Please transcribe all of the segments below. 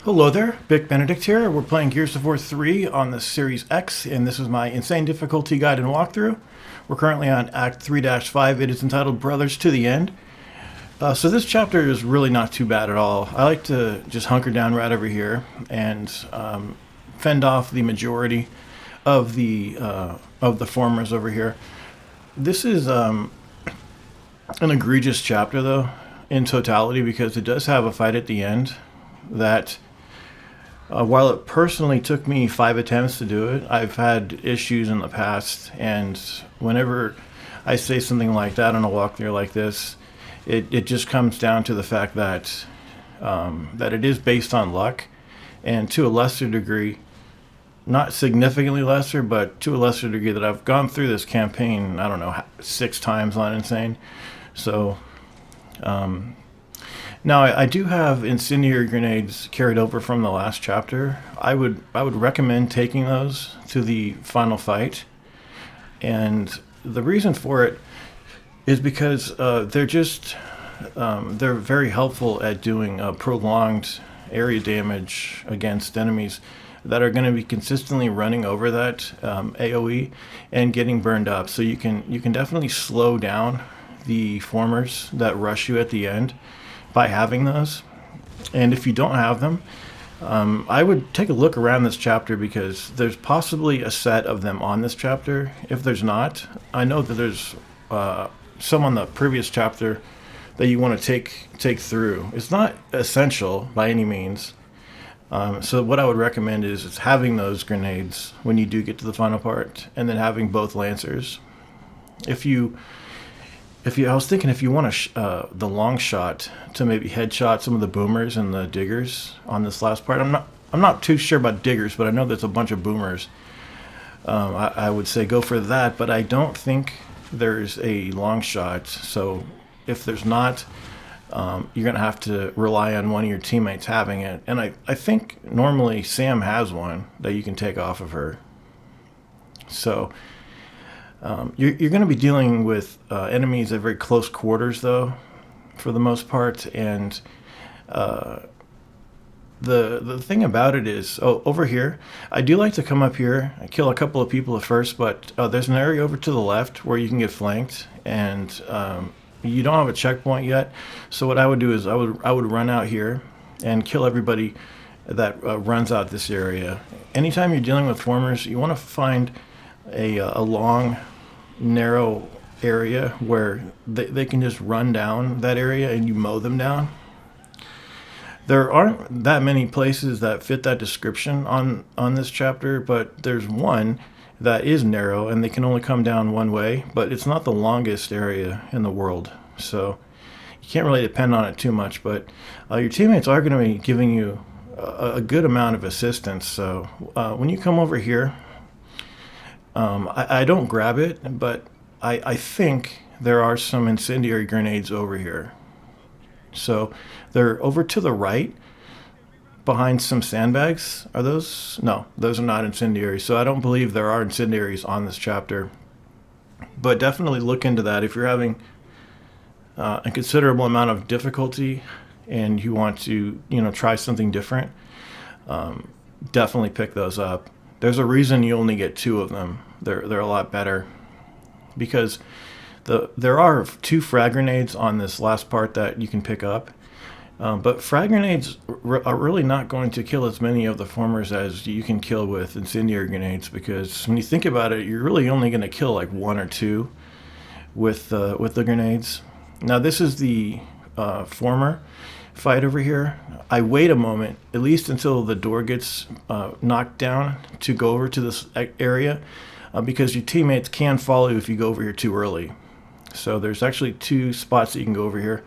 Hello there, Bic Benedict here. We're playing Gears of War 3 on the Series X, and this is my insane difficulty guide and walkthrough. We're currently on Act 3-5. It is entitled Brothers to the End. So this chapter is really not too bad at all. I like to just hunker down right over here and fend off the majority of the formers over here. This is an egregious chapter, though, in totality, because it does have a fight at the end that... while it personally took me 5 attempts to do it, I've had issues in the past, and whenever I say something like that on a walkthrough like this, it just comes down to the fact that that it is based on luck, and to a lesser degree, not significantly lesser, but to a lesser degree, that I've gone through this campaign, I don't know, 6 times on Insane. So, now, I do have incendiary grenades carried over from the last chapter. I would recommend taking those to the final fight, and the reason for it is because they're very helpful at doing prolonged area damage against enemies that are going to be consistently running over that AOE and getting burned up. So you can definitely slow down the formers that rush you at the end by having those. And if you don't have them, I would take a look around this chapter, because there's possibly a set of them on this chapter. If there's not, I know that there's some on the previous chapter that you want to take through. It's not essential by any means. So what I would recommend is having those grenades when you do get to the final part, and then having both lancers. I was thinking if you want the long shot to maybe headshot some of the boomers and the diggers on this last part. I'm not too sure about diggers, but I know there's a bunch of boomers. I would say go for that, but I don't think there's a long shot. So if there's not, you're going to have to rely on one of your teammates having it. And I think normally Sam has one that you can take off of her. So... You're going to be dealing with enemies at very close quarters, though, for the most part. And the thing about it is, over here, I do like to come up here and kill a couple of people at first, but there's an area over to the left where you can get flanked, and you don't have a checkpoint yet. So what I would do is I would run out here and kill everybody that runs out this area. Anytime you're dealing with formers, you want to find a long, narrow area where they can just run down that area and you mow them down. There aren't that many places that fit that description on this chapter, but there's one that is narrow and they can only come down one way, but it's not the longest area in the world, so you can't really depend on it too much. But your teammates are going to be giving you a good amount of assistance. So when you come over here, I don't grab it, but I think there are some incendiary grenades over here. So they're over to the right, behind some sandbags. Are those? No, those are not incendiary. So I don't believe there are incendiaries on this chapter. But definitely look into that if you're having a considerable amount of difficulty and you want to, try something different. Definitely pick those up. There's a reason you only get 2 of them. They're a lot better, because there are 2 frag grenades on this last part that you can pick up, but frag grenades are really not going to kill as many of the formers as you can kill with incendiary grenades, because when you think about it, you're really only going to kill like 1 or 2 with the grenades. Now this is the former fight over here. I wait a moment, at least until the door gets knocked down, to go over to this area, because your teammates can follow you if you go over here too early. So there's actually 2 spots that you can go over here,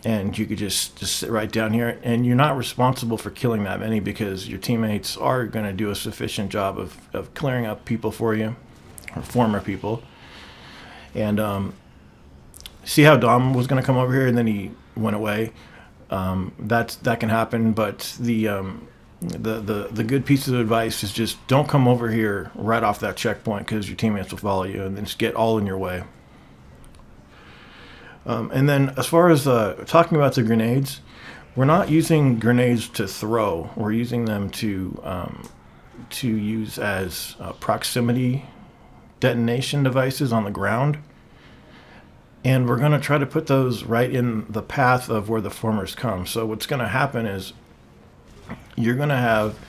and you could just sit right down here, and you're not responsible for killing that many, because your teammates are going to do a sufficient job of clearing up people for you, or former people. And see how Dom was going to come over here and then he went away. That can happen, but the good piece of advice is just don't come over here right off that checkpoint, because your teammates will follow you and then just get all in your way. And then as far as talking about the grenades, we're not using grenades to throw. We're using them to use as proximity detonation devices on the ground. And we're going to try to put those right in the path of where the formers come. So what's going to happen is you're going to have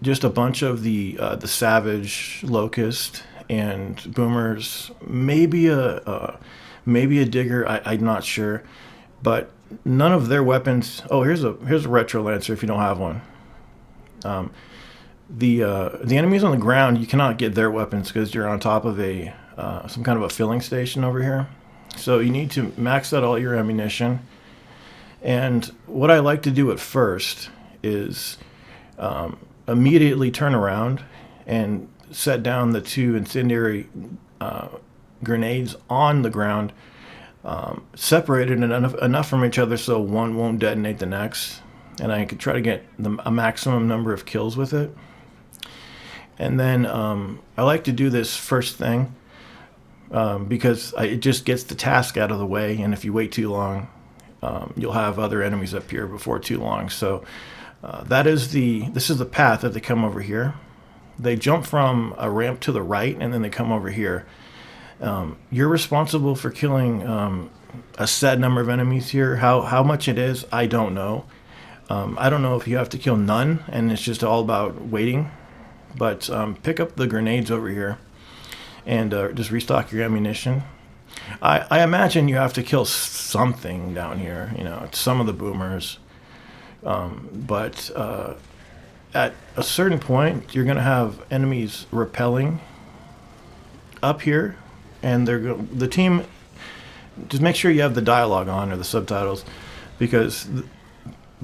just a bunch of the Savage, Locust, and Boomers, maybe a Digger. I'm not sure, but none of their weapons. Oh, here's a Retro Lancer if you don't have one. The enemies on the ground, you cannot get their weapons because you're on top of some kind of a filling station over here. So you need to max out all your ammunition. And what I like to do at first is immediately turn around and set down the 2 incendiary grenades on the ground, separated enough from each other so one won't detonate the next. And I could try to get a maximum number of kills with it. And then I like to do this first thing because it just gets the task out of the way. And if you wait too long, you'll have other enemies appear before too long. So this is the path that they come over here. They jump from a ramp to the right, and then they come over here. You're responsible for killing a set number of enemies here. How much it is, I don't know. I don't know if you have to kill none, and it's just all about waiting. But pick up the grenades over here and just restock your ammunition. I imagine you have to kill something down here, some of the Boomers. But at a certain point, you're going to have enemies repelling up here, and the team, just make sure you have the dialogue on or the subtitles, because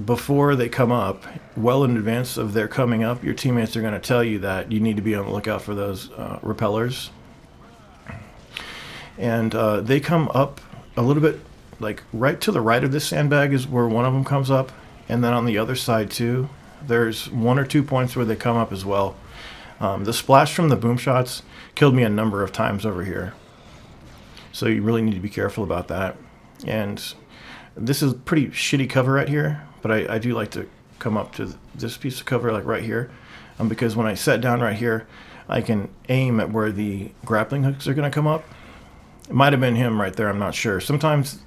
before they come up, well in advance of their coming up, your teammates are going to tell you that you need to be on the lookout for those repellers. And they come up a little bit, like right to the right of this sandbag is where one of them comes up. And then on the other side too, there's 1 or 2 points where they come up as well. The splash from the boom shots killed me a number of times over here. So you really need to be careful about that. And this is pretty shitty cover right here, but I do like to come up to this piece of cover like right here, because when I set down right here, I can aim at where the grappling hooks are going to come up. It might have been him right there, I'm not sure. Sometimes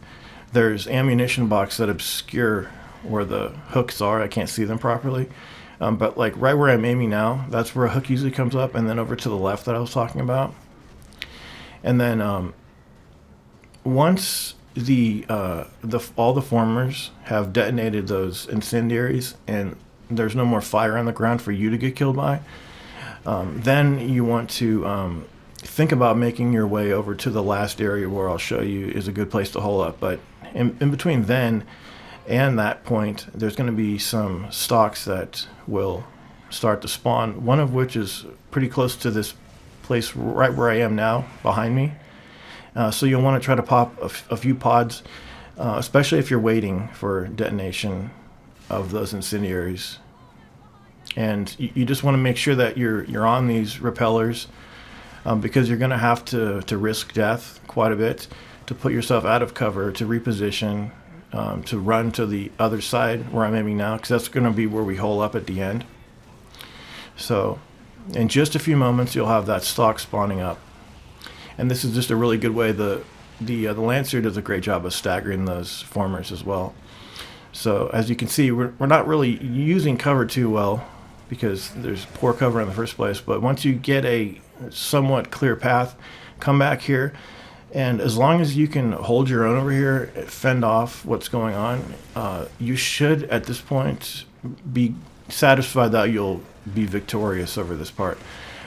there's ammunition boxes that obscure where the hooks are. I can't see them properly. But like right where I'm aiming now, that's where a hook usually comes up, and then over to the left that I was talking about. And then once all the formers have detonated those incendiaries and there's no more fire on the ground for you to get killed by, then you want to think about making your way over to the last area where I'll show you is a good place to hole up. But in between then and that point, there's going to be some stalks that will start to spawn, one of which is pretty close to this place right where I am now, behind me. So you'll want to try to pop a few pods, especially if you're waiting for detonation of those incendiaries. And you just want to make sure that you're on these repellers, because you're going to have to risk death quite a bit to put yourself out of cover, to reposition, to run to the other side where I'm aiming now, because that's going to be where we hole up at the end. So in just a few moments, you'll have that stalk spawning up. And this is just a really good way. The Lancer does a great job of staggering those formers as well. So as you can see, we're not really using cover too well because there's poor cover in the first place. But once you get a somewhat clear path, come back here. And as long as you can hold your own over here, fend off what's going on, you should, at this point, be satisfied that you'll be victorious over this part.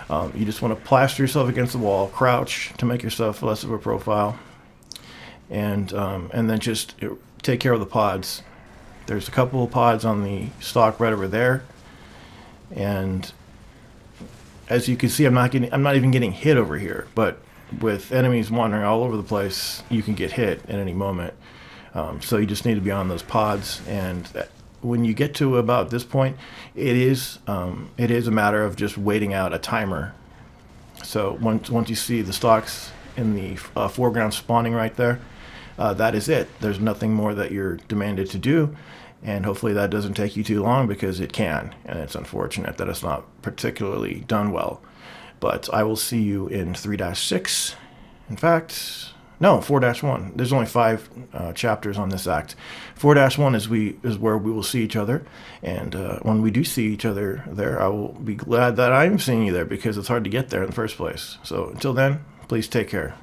You just want to plaster yourself against the wall, crouch to make yourself less of a profile, and then just take care of the pods. There's a couple of pods on the stalk right over there, and as you can see, I'm not even getting hit over here, but with enemies wandering all over the place, you can get hit at any moment. So you just need to be on those pods. And when you get to about this point, it is a matter of just waiting out a timer. So once you see the stalks in the foreground spawning right there, that is it. There's nothing more that you're demanded to do. And hopefully that doesn't take you too long, because it can. And it's unfortunate that it's not particularly done well. But I will see you in 3-6. In fact, no, 4-1. There's only 5 chapters on this act. 4-1 is where we will see each other. And when we do see each other there, I will be glad that I'm seeing you there, because it's hard to get there in the first place. So until then, please take care.